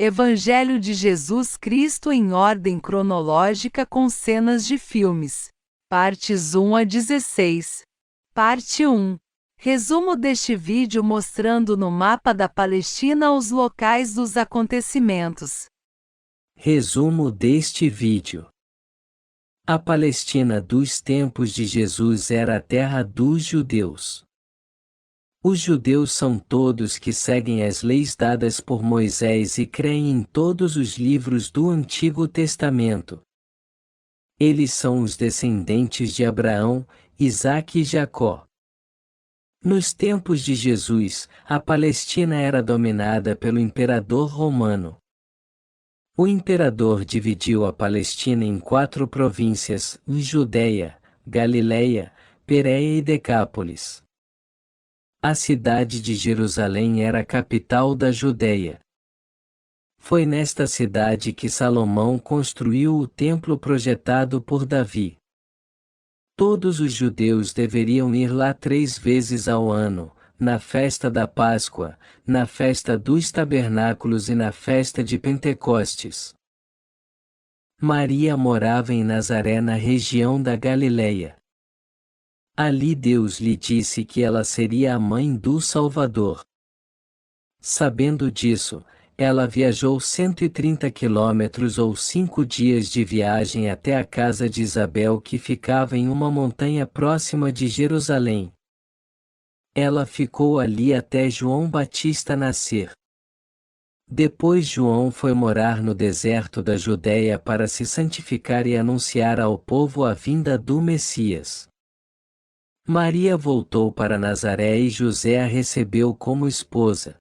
Evangelho de Jesus Cristo em ordem cronológica com cenas de filmes. Partes 1 a 16. Parte 1. Resumo deste vídeo mostrando no mapa da Palestina os locais dos acontecimentos. Resumo deste vídeo. A Palestina dos tempos de Jesus era a terra dos judeus. Os judeus são todos que seguem as leis dadas por Moisés e creem em todos os livros do Antigo Testamento. Eles são os descendentes de Abraão, Isaque e Jacó. Nos tempos de Jesus, a Palestina era dominada pelo imperador romano. O imperador dividiu a Palestina em 4 províncias: Judeia, Galileia, Pérea e Decápolis. A cidade de Jerusalém era a capital da Judeia. Foi nesta cidade que Salomão construiu o templo projetado por Davi. Todos os judeus deveriam ir lá 3 vezes ao ano, na festa da Páscoa, na festa dos Tabernáculos e na festa de Pentecostes. Maria morava em Nazaré, na região da Galileia. Ali Deus lhe disse que ela seria a mãe do Salvador. Sabendo disso, ela viajou 130 quilômetros ou 5 dias de viagem até a casa de Isabel, que ficava em uma montanha próxima de Jerusalém. Ela ficou ali até João Batista nascer. Depois João foi morar no deserto da Judeia para se santificar e anunciar ao povo a vinda do Messias. Maria voltou para Nazaré e José a recebeu como esposa.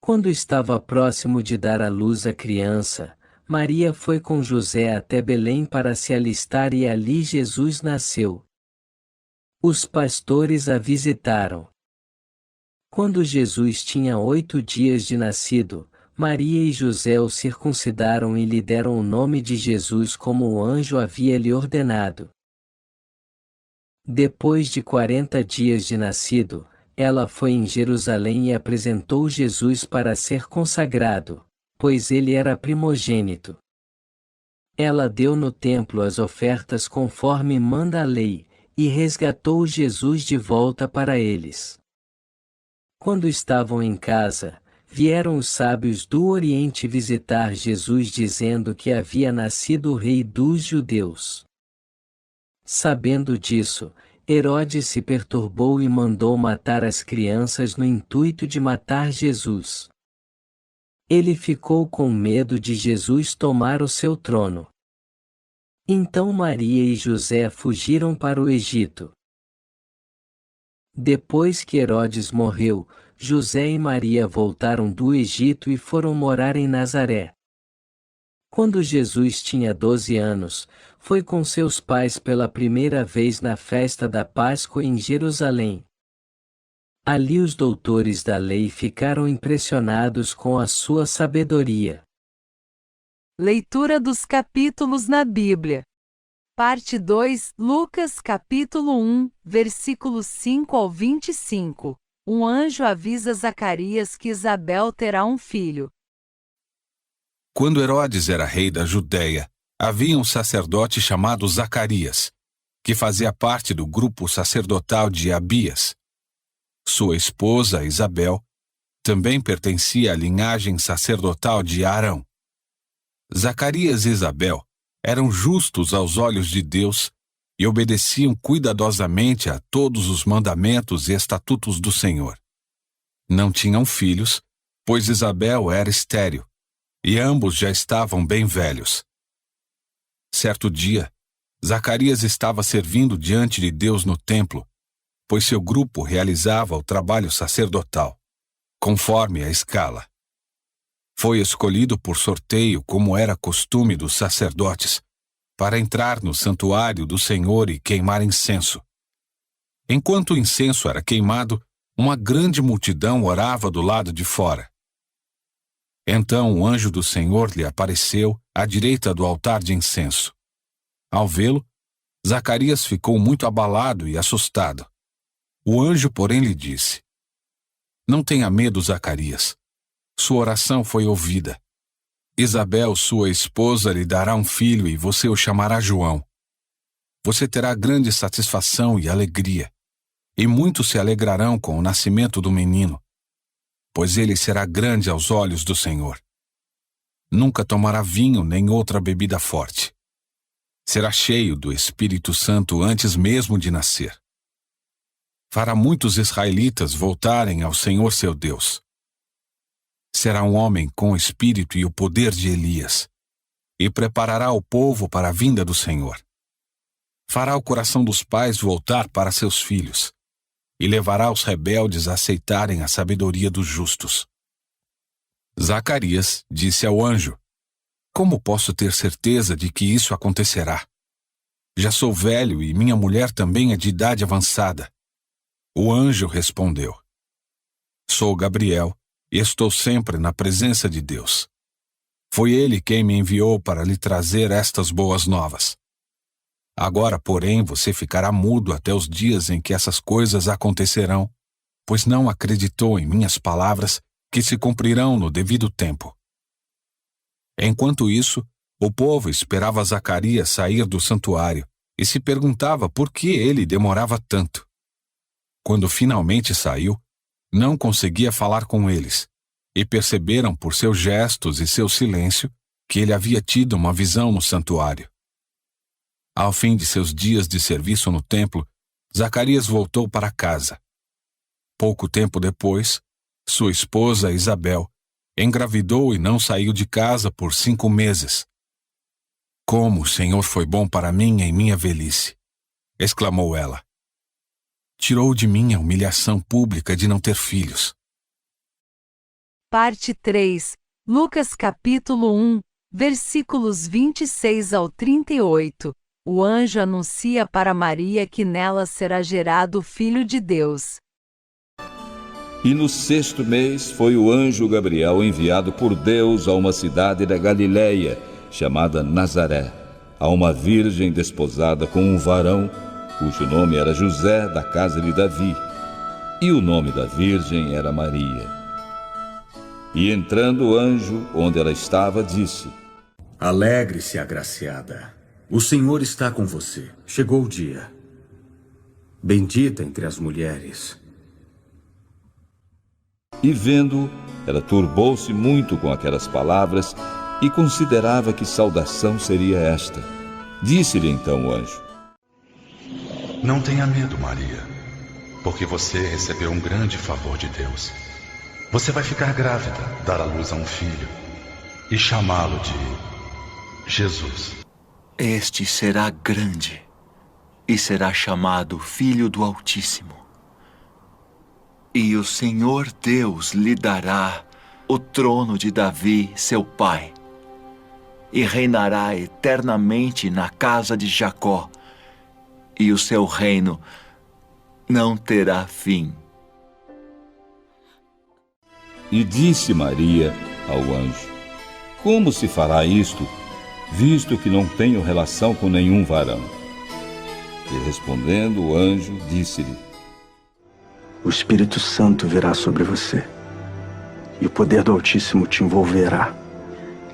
Quando estava próximo de dar à luz a criança, Maria foi com José até Belém para se alistar e ali Jesus nasceu. Os pastores a visitaram. Quando Jesus tinha 8 dias de nascido, Maria e José o circuncidaram e lhe deram o nome de Jesus como o anjo havia lhe ordenado. Depois de 40 dias de nascido, ela foi em Jerusalém e apresentou Jesus para ser consagrado, pois ele era primogênito. Ela deu no templo as ofertas conforme manda a lei, e resgatou Jesus de volta para eles. Quando estavam em casa, vieram os sábios do Oriente visitar Jesus dizendo que havia nascido o rei dos judeus. Sabendo disso, Herodes se perturbou e mandou matar as crianças no intuito de matar Jesus. Ele ficou com medo de Jesus tomar o seu trono. Então Maria e José fugiram para o Egito. Depois que Herodes morreu, José e Maria voltaram do Egito e foram morar em Nazaré. Quando Jesus tinha 12 anos, foi com seus pais pela primeira vez na festa da Páscoa em Jerusalém. Ali os doutores da lei ficaram impressionados com a sua sabedoria. Leitura dos capítulos na Bíblia. Parte 2, Lucas capítulo 1, versículos 5 ao 25. Um anjo avisa Zacarias que Isabel terá um filho. Quando Herodes era rei da Judéia, havia um sacerdote chamado Zacarias, que fazia parte do grupo sacerdotal de Abias. Sua esposa, Isabel, também pertencia à linhagem sacerdotal de Arão. Zacarias e Isabel eram justos aos olhos de Deus e obedeciam cuidadosamente a todos os mandamentos e estatutos do Senhor. Não tinham filhos, pois Isabel era estéril, e ambos já estavam bem velhos. Certo dia, Zacarias estava servindo diante de Deus no templo, pois seu grupo realizava o trabalho sacerdotal, conforme a escala. Foi escolhido por sorteio, como era costume dos sacerdotes, para entrar no santuário do Senhor e queimar incenso. Enquanto o incenso era queimado, uma grande multidão orava do lado de fora. Então o anjo do Senhor lhe apareceu à direita do altar de incenso. Ao vê-lo, Zacarias ficou muito abalado e assustado. O anjo, porém, lhe disse: Não tenha medo, Zacarias. Sua oração foi ouvida. Isabel, sua esposa, lhe dará um filho e você o chamará João. Você terá grande satisfação e alegria, e muitos se alegrarão com o nascimento do menino, pois ele será grande aos olhos do Senhor. Nunca tomará vinho nem outra bebida forte. Será cheio do Espírito Santo antes mesmo de nascer. Fará muitos israelitas voltarem ao Senhor seu Deus. Será um homem com o espírito e o poder de Elias, e preparará o povo para a vinda do Senhor. Fará o coração dos pais voltar para seus filhos, e levará os rebeldes a aceitarem a sabedoria dos justos. Zacarias disse ao anjo: Como posso ter certeza de que isso acontecerá? Já sou velho e minha mulher também é de idade avançada. O anjo respondeu: Sou Gabriel e estou sempre na presença de Deus. Foi ele quem me enviou para lhe trazer estas boas novas. Agora, porém, você ficará mudo até os dias em que essas coisas acontecerão, pois não acreditou em minhas palavras, que se cumprirão no devido tempo. Enquanto isso, o povo esperava Zacarias sair do santuário e se perguntava por que ele demorava tanto. Quando finalmente saiu, não conseguia falar com eles, e perceberam por seus gestos e seu silêncio que ele havia tido uma visão no santuário. Ao fim de seus dias de serviço no templo, Zacarias voltou para casa. Pouco tempo depois, sua esposa Isabel engravidou e não saiu de casa por 5 meses. Como o Senhor foi bom para mim em minha velhice! Exclamou ela. Tirou de mim a humilhação pública de não ter filhos. Parte 3, Lucas capítulo 1, versículos 26 ao 38. O anjo anuncia para Maria que nela será gerado o Filho de Deus. E no 6º mês foi o anjo Gabriel enviado por Deus a uma cidade da Galileia, chamada Nazaré, a uma virgem desposada com um varão, cujo nome era José, da casa de Davi, e o nome da virgem era Maria. E entrando o anjo onde ela estava, disse: Alegre-se, agraciada. O Senhor está com você. Chegou o dia. Bendita entre as mulheres. E vendo, ela turbou-se muito com aquelas palavras e considerava que saudação seria esta. Disse-lhe então o anjo: Não tenha medo, Maria, porque você recebeu um grande favor de Deus. Você vai ficar grávida, dar à luz a um filho e chamá-lo de Jesus. Este será grande e será chamado Filho do Altíssimo. E o Senhor Deus lhe dará o trono de Davi, seu pai, e reinará eternamente na casa de Jacó, e o seu reino não terá fim. E disse Maria ao anjo: Como se fará isto, visto que não tenho relação com nenhum varão? E respondendo o anjo, disse-lhe: O Espírito Santo virá sobre você, e o poder do Altíssimo te envolverá.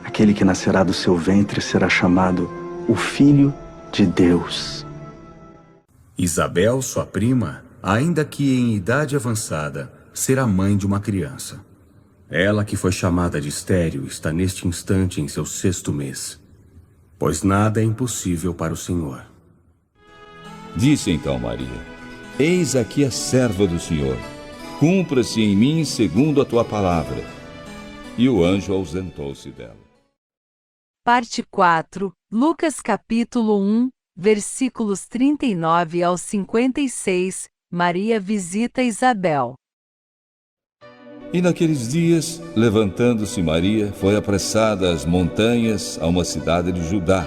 Aquele que nascerá do seu ventre será chamado o Filho de Deus. Isabel, sua prima, ainda que em idade avançada, será mãe de uma criança. Ela que foi chamada de estéril está neste instante em seu 6º mês, pois nada é impossível para o Senhor. Disse então Maria: Eis aqui a serva do Senhor. Cumpra-se em mim segundo a tua palavra. E o anjo ausentou-se dela. Parte 4, Lucas capítulo 1, versículos 39 ao 56. Maria visita Isabel. E naqueles dias, levantando-se Maria, foi apressada às montanhas, a uma cidade de Judá,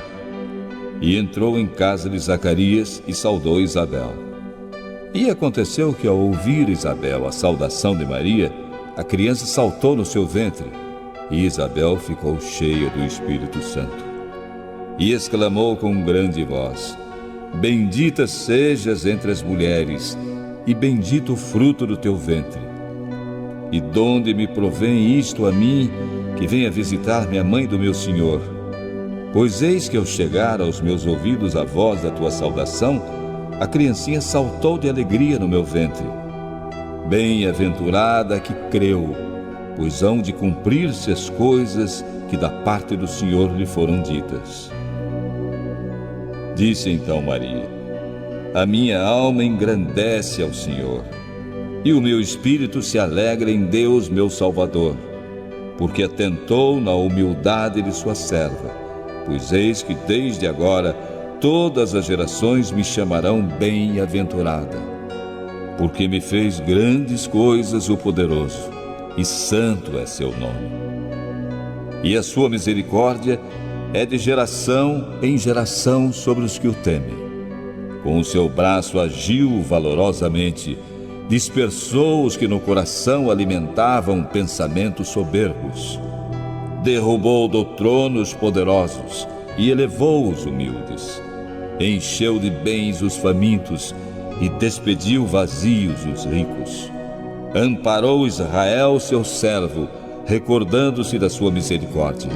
e entrou em casa de Zacarias e saudou Isabel. E aconteceu que, ao ouvir Isabel a saudação de Maria, a criança saltou no seu ventre, e Isabel ficou cheia do Espírito Santo. E exclamou com grande voz: Bendita sejas entre as mulheres, e bendito o fruto do teu ventre. E donde me provém isto a mim, que venha visitar-me a mãe do meu Senhor? Pois eis que ao chegar aos meus ouvidos a voz da tua saudação, a criancinha saltou de alegria no meu ventre. Bem-aventurada que creu, pois hão de cumprir-se as coisas que da parte do Senhor lhe foram ditas. Disse então Maria: a minha alma engrandece ao Senhor, e o meu espírito se alegra em Deus meu Salvador, porque atentou na humildade de sua serva, pois eis que desde agora todas as gerações me chamarão bem-aventurada, porque me fez grandes coisas o poderoso, e santo é seu nome. E a sua misericórdia é de geração em geração sobre os que o temem. Com o seu braço agiu valorosamente, dispersou os que no coração alimentavam pensamentos soberbos. Derrubou do trono os poderosos e elevou os humildes. Encheu de bens os famintos e despediu vazios os ricos. Amparou Israel, seu servo, recordando-se da sua misericórdia,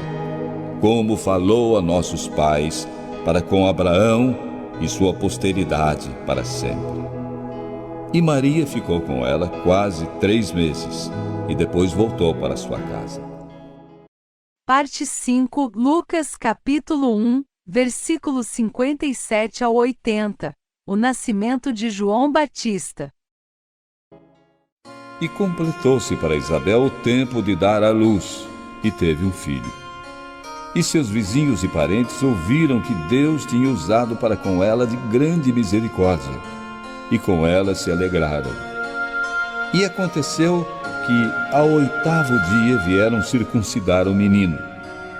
como falou a nossos pais, para com Abraão e sua posteridade para sempre. E Maria ficou com ela quase 3 meses, e depois voltou para sua casa. Parte 5, Lucas capítulo 1, versículos 57 ao 80. O nascimento de João Batista. E completou-se para Isabel o tempo de dar à luz, e teve um filho. E seus vizinhos e parentes ouviram que Deus tinha usado para com ela de grande misericórdia, e com ela se alegraram. E aconteceu que ao 8º dia vieram circuncidar o menino,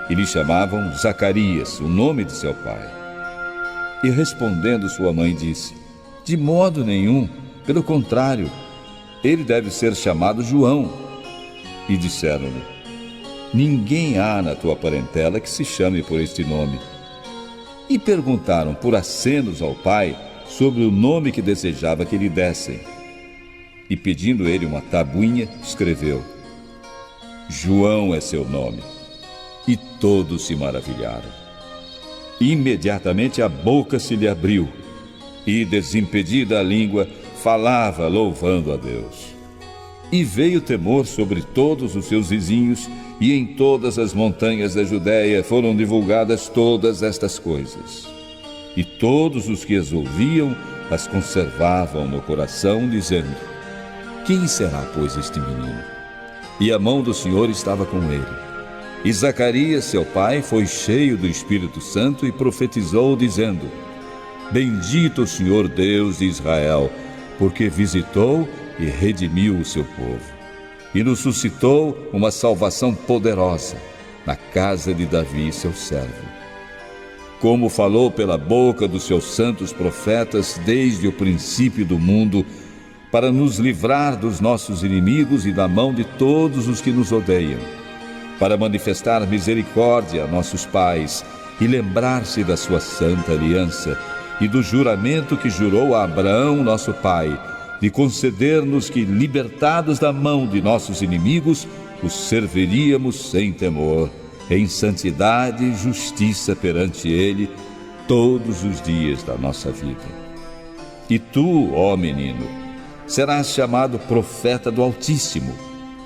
e lhe chamavam Zacarias, o nome de seu pai. E respondendo sua mãe disse: de modo nenhum, pelo contrário, ele deve ser chamado João. E disseram-lhe: ninguém há na tua parentela que se chame por este nome. E perguntaram por acenos ao pai sobre o nome que desejava que lhe dessem. E pedindo ele uma tabuinha, escreveu: João é seu nome. E todos se maravilharam. Imediatamente a boca se lhe abriu, e desimpedida a língua, falava louvando a Deus. E veio temor sobre todos os seus vizinhos, e em todas as montanhas da Judéia foram divulgadas todas estas coisas. E todos os que as ouviam as conservavam no coração, dizendo: quem será, pois, este menino? E a mão do Senhor estava com ele. E Zacarias, seu pai, foi cheio do Espírito Santo e profetizou, dizendo: bendito o Senhor Deus de Israel, porque visitou e redimiu o seu povo, e nos suscitou uma salvação poderosa na casa de Davi, seu servo. Como falou pela boca dos seus santos profetas desde o princípio do mundo, para nos livrar dos nossos inimigos e da mão de todos os que nos odeiam, para manifestar misericórdia a nossos pais e lembrar-se da sua santa aliança e do juramento que jurou a Abraão, nosso pai, de conceder-nos que, libertados da mão de nossos inimigos, os serviríamos sem temor, em santidade e justiça perante ele, todos os dias da nossa vida. E tu, ó menino, serás chamado profeta do Altíssimo,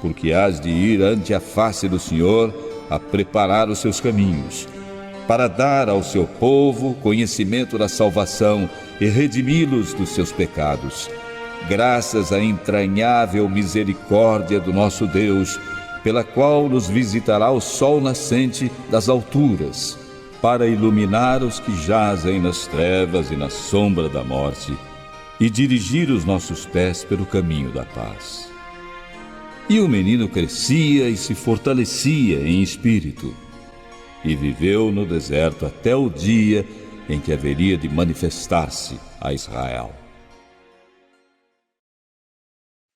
porque hás de ir ante a face do Senhor a preparar os seus caminhos, para dar ao seu povo conhecimento da salvação e redimi-los dos seus pecados, graças à entranhável misericórdia do nosso Deus, pela qual nos visitará o sol nascente das alturas, para iluminar os que jazem nas trevas e na sombra da morte, e dirigir os nossos pés pelo caminho da paz. E o menino crescia e se fortalecia em espírito, e viveu no deserto até o dia em que haveria de manifestar-se a Israel.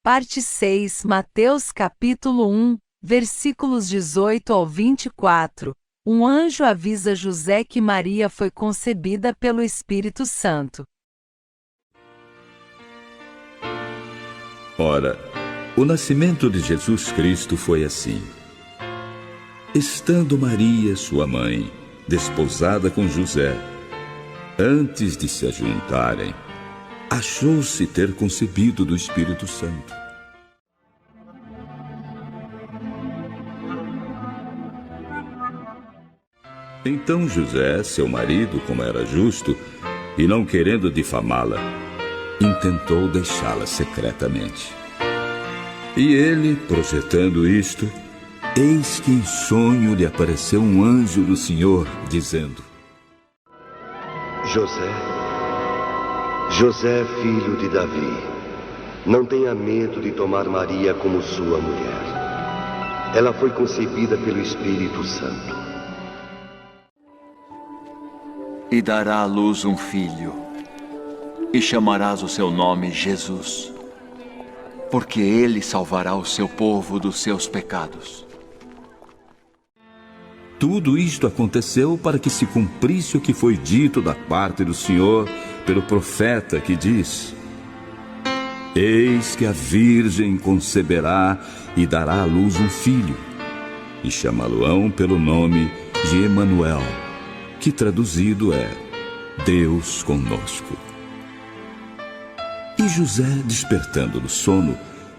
Parte 6, Mateus capítulo 1, versículos 18 ao 24. Um anjo avisa José que Maria foi concebida pelo Espírito Santo. Ora, O nascimento de Jesus Cristo foi assim. Estando Maria, sua mãe, desposada com José, antes de se ajuntarem, achou-se ter concebido do Espírito Santo. Então José, seu marido, como era justo, e não querendo difamá-la, intentou deixá-la secretamente. E ele, projetando isto, eis que em sonho lhe apareceu um anjo do Senhor, dizendo: José, filho de Davi, não tenha medo de tomar Maria como sua mulher. Ela foi concebida pelo Espírito Santo. E dará à luz um filho, e chamarás o seu nome Jesus, porque ele salvará o seu povo dos seus pecados. Tudo isto aconteceu para que se cumprisse o que foi dito da parte do Senhor pelo profeta, que diz: Eis que a Virgem conceberá e dará à luz um filho, e chamá-lo-ão pelo nome de Emanuel, que traduzido é Deus conosco. E José, despertando do sono,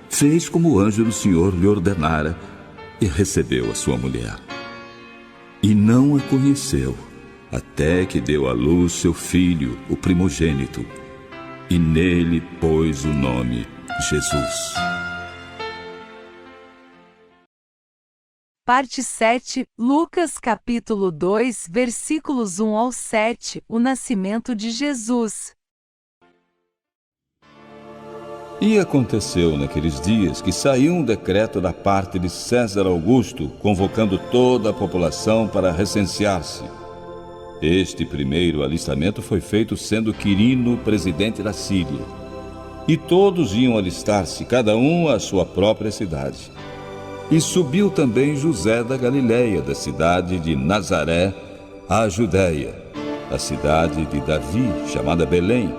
fez como o anjo do Senhor lhe ordenara e recebeu a sua mulher. E não a conheceu, até que deu à luz seu filho, o primogênito, e nele pôs o nome Jesus. Parte 7, Lucas capítulo 2, versículos 1 ao 7, o nascimento de Jesus. E aconteceu naqueles dias que saiu um decreto da parte de César Augusto, convocando toda a população para recensear-se. Este primeiro alistamento foi feito sendo Quirino presidente da Síria. E todos iam alistar-se, cada um à sua própria cidade. E subiu também José da Galileia, da cidade de Nazaré, à Judéia, a cidade de Davi, chamada Belém,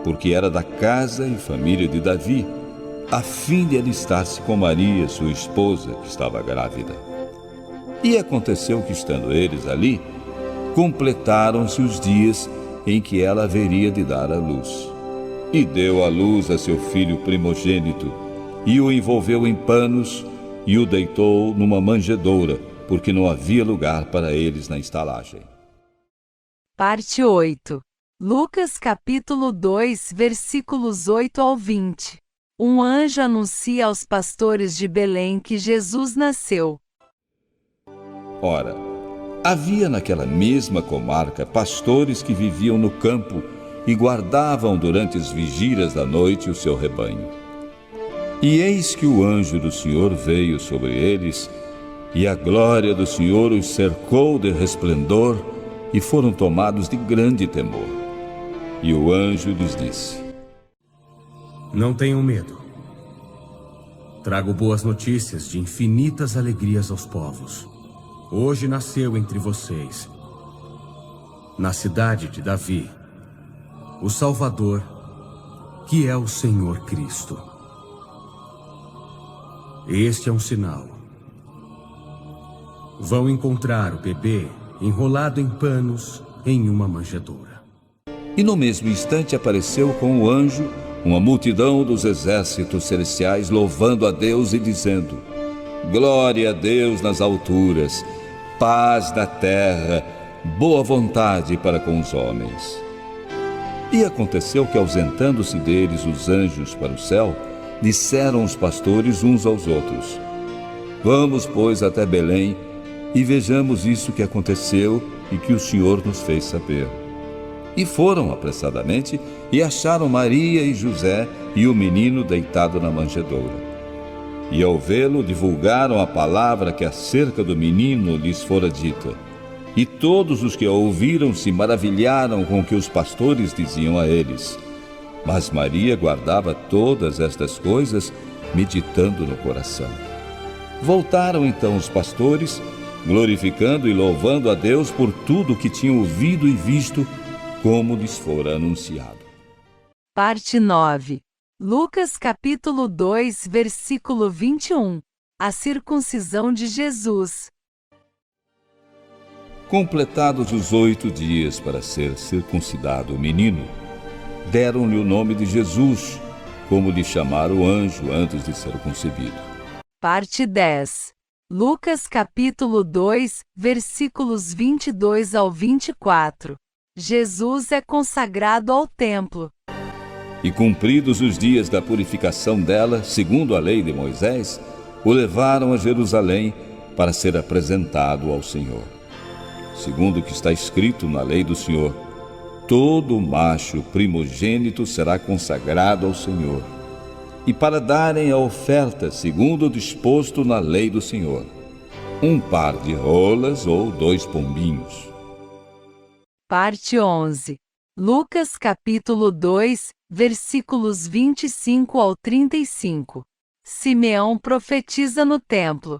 porque era da casa e família de Davi, a fim de alistar-se com Maria, sua esposa, que estava grávida. E aconteceu que, estando eles ali, completaram-se os dias em que ela haveria de dar à luz. E deu à luz a seu filho primogênito, e o envolveu em panos, e o deitou numa manjedoura, porque não havia lugar para eles na estalagem. Parte 8. Lucas capítulo 2, versículos 8 ao 20. Um anjo anuncia aos pastores de Belém que Jesus nasceu. Ora, havia naquela mesma comarca pastores que viviam no campo e guardavam durante as vigílias da noite o seu rebanho. E eis que o anjo do Senhor veio sobre eles, e a glória do Senhor os cercou de resplendor, e foram tomados de grande temor. E o anjo lhes disse: Não tenham medo. Trago boas notícias de infinitas alegrias aos povos. Hoje nasceu entre vocês, na cidade de Davi, o Salvador, que é o Senhor Cristo. Este é um sinal. Vão encontrar o bebê enrolado em panos em uma manjedoura. E no mesmo instante apareceu com o anjo uma multidão dos exércitos celestiais, louvando a Deus e dizendo: Glória a Deus nas alturas, paz na terra, boa vontade para com os homens. E aconteceu que, ausentando-se deles os anjos para o céu, disseram os pastores uns aos outros: Vamos, pois, até Belém e vejamos isso que aconteceu e que o Senhor nos fez saber. E foram apressadamente e acharam Maria e José e o menino deitado na manjedoura. E ao vê-lo divulgaram a palavra que acerca do menino lhes fora dita. E todos os que a ouviram se maravilharam com o que os pastores diziam a eles. Mas Maria guardava todas estas coisas, meditando no coração. Voltaram então os pastores, glorificando e louvando a Deus por tudo o que tinham ouvido e visto, como lhes fora anunciado. Parte 9. Lucas capítulo 2, versículo 21. A circuncisão de Jesus. Completados os 8 dias para ser circuncidado o menino, deram-lhe o nome de Jesus, como lhe chamara o anjo antes de ser concebido. Parte 10. Lucas capítulo 2, versículos 22 ao 24. Jesus é consagrado ao templo. E cumpridos os dias da purificação dela, segundo a lei de Moisés, o levaram a Jerusalém para ser apresentado ao Senhor. Segundo o que está escrito na lei do Senhor, todo macho primogênito será consagrado ao Senhor, e para darem a oferta segundo o disposto na lei do Senhor, 1 par de rolas ou 2 pombinhos. Parte 11. Lucas capítulo 2, versículos 25 ao 35. Simeão profetiza no templo.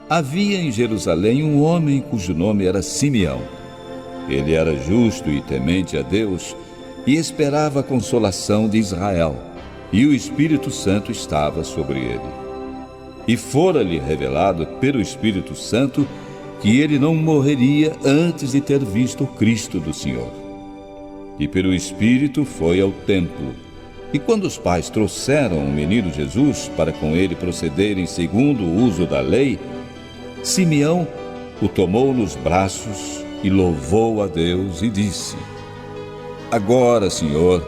Havia em Jerusalém um homem cujo nome era Simeão. Ele era justo e temente a Deus e esperava a consolação de Israel, e o Espírito Santo estava sobre ele. E fora-lhe revelado pelo Espírito Santo que ele não morreria antes de ter visto o Cristo do Senhor. E pelo Espírito foi ao templo. E quando os pais trouxeram o menino Jesus para com ele procederem segundo o uso da lei, Simeão o tomou nos braços e louvou a Deus e disse: Agora, Senhor,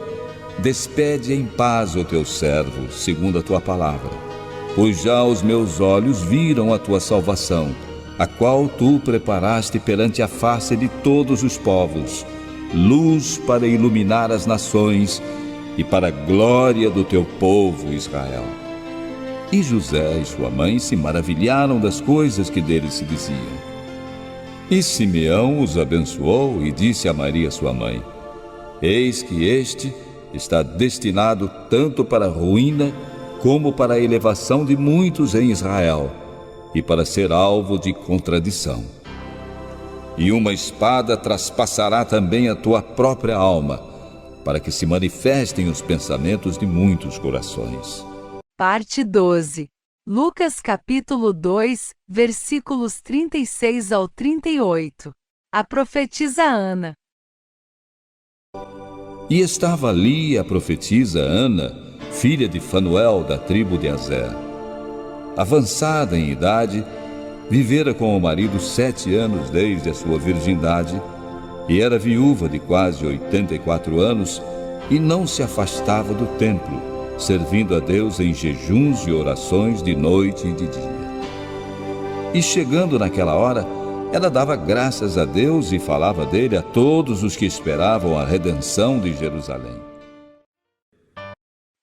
despede em paz o teu servo, segundo a tua palavra, pois já os meus olhos viram a tua salvação, a qual tu preparaste perante a face de todos os povos, luz para iluminar as nações e para a glória do teu povo Israel. E José e sua mãe se maravilharam das coisas que dele se diziam. E Simeão os abençoou e disse a Maria sua mãe: Eis que este está destinado tanto para a ruína como para a elevação de muitos em Israel, e para ser alvo de contradição. E uma espada traspassará também a tua própria alma, para que se manifestem os pensamentos de muitos corações. Parte 12. Lucas capítulo 2, versículos 36 ao 38. A profetisa Ana. E estava ali a profetisa Ana, filha de Fanuel, da tribo de Aser. Avançada em idade, vivera com o marido 7 anos desde a sua virgindade, e era viúva de quase 84 anos, e não se afastava do templo, servindo a Deus em jejuns e orações de noite e de dia. E chegando naquela hora, ela dava graças a Deus e falava dele a todos os que esperavam a redenção de Jerusalém.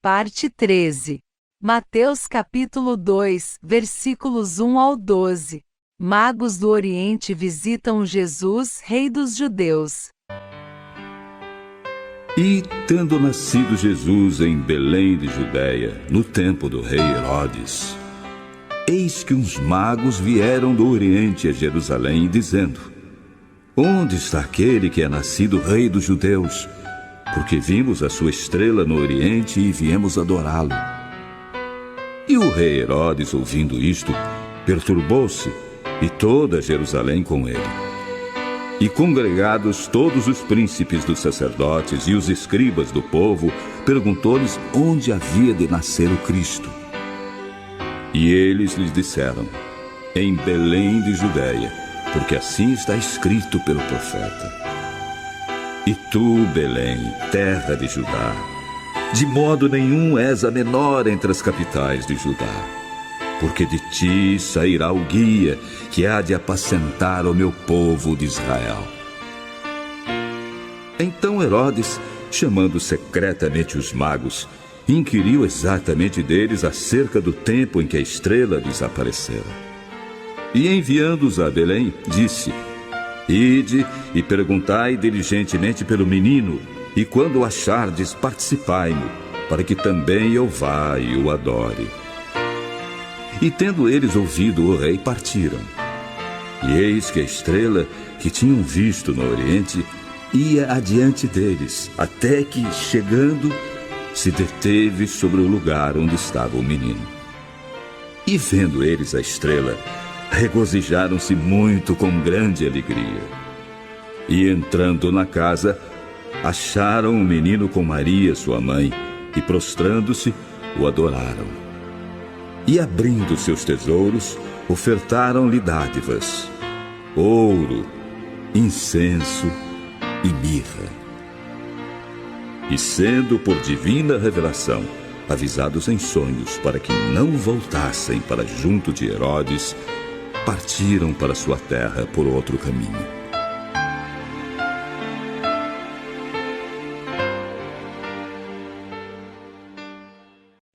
Parte 13. Mateus capítulo 2, versículos 1 ao 12. Magos do Oriente visitam Jesus, rei dos judeus. E, tendo nascido Jesus em Belém de Judeia, no tempo do rei Herodes, eis que uns magos vieram do Oriente a Jerusalém, dizendo: Onde está aquele que é nascido rei dos judeus? Porque vimos a sua estrela no Oriente e viemos adorá-lo. E o rei Herodes, ouvindo isto, perturbou-se, e toda Jerusalém com ele. E congregados todos os príncipes dos sacerdotes e os escribas do povo, perguntou-lhes onde havia de nascer o Cristo. E eles lhes disseram: Em Belém de Judeia, porque assim está escrito pelo profeta. E tu, Belém, terra de Judá, de modo nenhum és a menor entre as capitais de Judá, porque de ti sairá o guia que há de apacentar o meu povo de Israel. Então Herodes, chamando secretamente os magos, inquiriu exatamente deles acerca do tempo em que a estrela lhes aparecera. E enviando-os a Belém, disse: Ide e perguntai diligentemente pelo menino, e quando o achardes, participai-mo, para que também eu vá e o adore. E tendo eles ouvido o rei, partiram. E eis que a estrela que tinham visto no Oriente ia adiante deles, até que, chegando, se deteve sobre o lugar onde estava o menino. E vendo eles a estrela, regozijaram-se muito com grande alegria. E entrando na casa, acharam o menino com Maria, sua mãe, e prostrando-se, o adoraram. E abrindo seus tesouros, ofertaram-lhe dádivas, ouro, incenso e mirra. E sendo por divina revelação avisados em sonhos para que não voltassem para junto de Herodes, partiram para sua terra por outro caminho.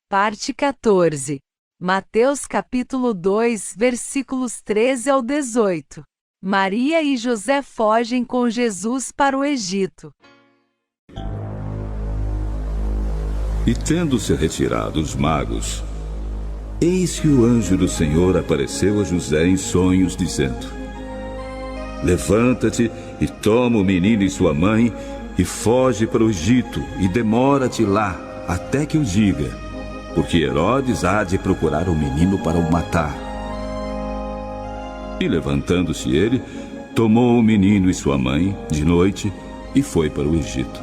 Parte 14. Mateus capítulo 2, versículos 13 ao 18. Maria e José fogem com Jesus para o Egito. E tendo-se retirado os magos, eis que o anjo do Senhor apareceu a José em sonhos, dizendo: Levanta-te e toma o menino e sua mãe, e foge para o Egito, e demora-te lá, até que eu diga, porque Herodes há de procurar o menino para o matar. E levantando-se ele, tomou o menino e sua mãe, de noite, e foi para o Egito.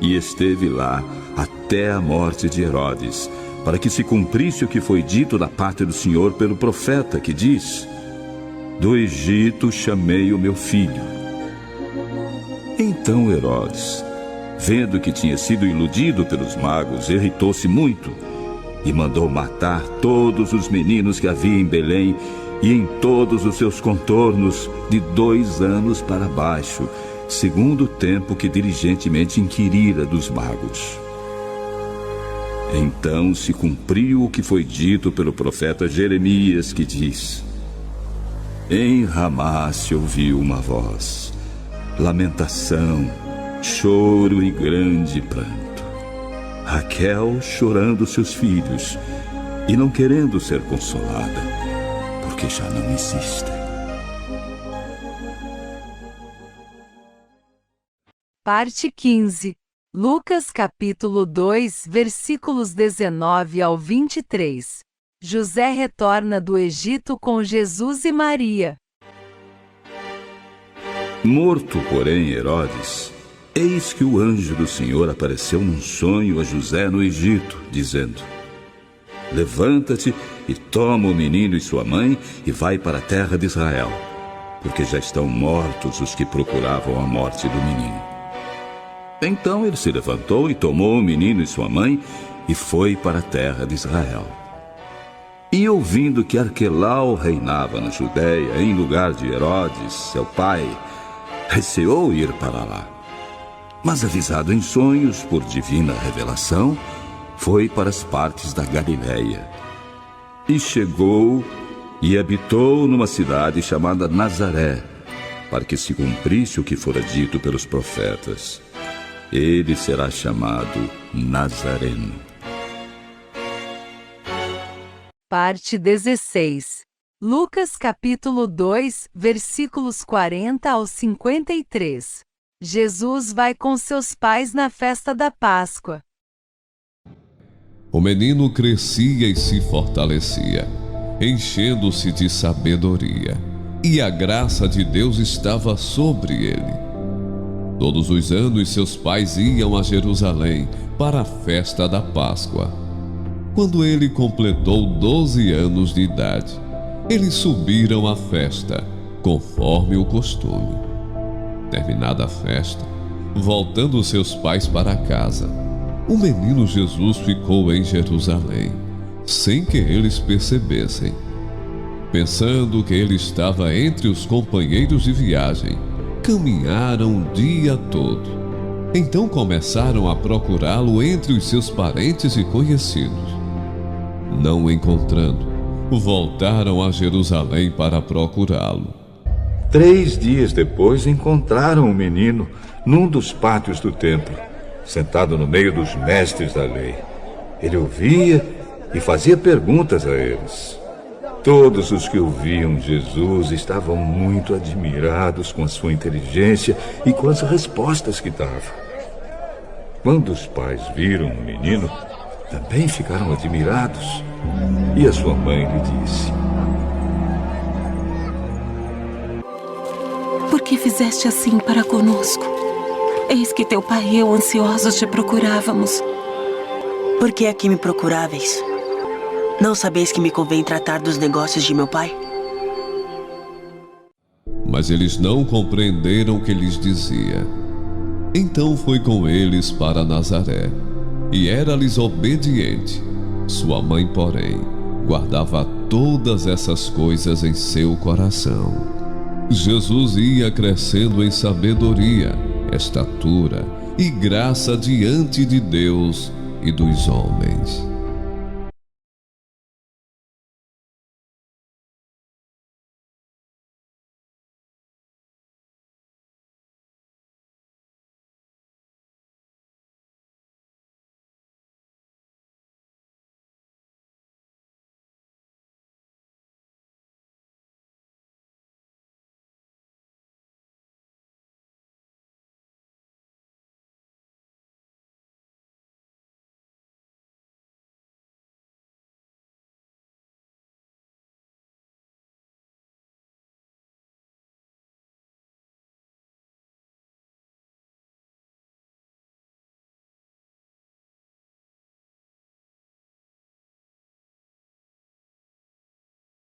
E esteve lá até a morte de Herodes, para que se cumprisse o que foi dito da parte do Senhor pelo profeta, que diz: Do Egito chamei o meu filho. Então Herodes, vendo que tinha sido iludido pelos magos, irritou-se muito e mandou matar todos os meninos que havia em Belém e em todos os seus contornos, de 2 anos para baixo, segundo o tempo que diligentemente inquirira dos magos. Então se cumpriu o que foi dito pelo profeta Jeremias, que diz: Em Ramá se ouviu uma voz, lamentação, choro e grande pranto. Raquel chorando seus filhos e não querendo ser consolada, porque já não existem. Parte 15. Lucas capítulo 2, versículos 19 ao 23. José retorna do Egito com Jesus e Maria. Morto, porém, Herodes, eis que o anjo do Senhor apareceu num sonho a José no Egito, dizendo: Levanta-te e toma o menino e sua mãe e vai para a terra de Israel, porque já estão mortos os que procuravam a morte do menino. Então ele se levantou e tomou o menino e sua mãe e foi para a terra de Israel. E ouvindo que Arquelau reinava na Judéia em lugar de Herodes, seu pai, receou ir para lá. Mas avisado em sonhos por divina revelação, foi para as partes da Galiléia. E chegou e habitou numa cidade chamada Nazaré, para que se cumprisse o que fora dito pelos profetas: ele será chamado Nazareno. Parte 16. Lucas capítulo 2, versículos 40 ao 53. Jesus vai com seus pais na festa da Páscoa. O menino crescia e se fortalecia, enchendo-se de sabedoria, e a graça de Deus estava sobre ele. Todos os anos seus pais iam a Jerusalém para a festa da Páscoa. Quando ele completou 12 anos de idade, eles subiram à festa, conforme o costume. Terminada a festa, voltando seus pais para casa, o menino Jesus ficou em Jerusalém, sem que eles percebessem. Pensando que ele estava entre os companheiros de viagem, caminharam o dia todo. Então começaram a procurá-lo entre os seus parentes e conhecidos. Não o encontrando, voltaram a Jerusalém para procurá-lo. 3 dias depois encontraram o menino num dos pátios do templo, sentado no meio dos mestres da lei. Ele ouvia e fazia perguntas a eles. Todos os que ouviam Jesus estavam muito admirados com a sua inteligência e com as respostas que dava. Quando os pais viram o menino, também ficaram admirados. E a sua mãe lhe disse: Por que fizeste assim para conosco? Eis que teu pai e eu ansiosos te procurávamos. Por que aqui me procuráveis? Não sabeis que me convém tratar dos negócios de meu pai? Mas eles não compreenderam o que lhes dizia. Então foi com eles para Nazaré, e era-lhes obediente. Sua mãe, porém, guardava todas essas coisas em seu coração. Jesus ia crescendo em sabedoria, estatura e graça diante de Deus e dos homens.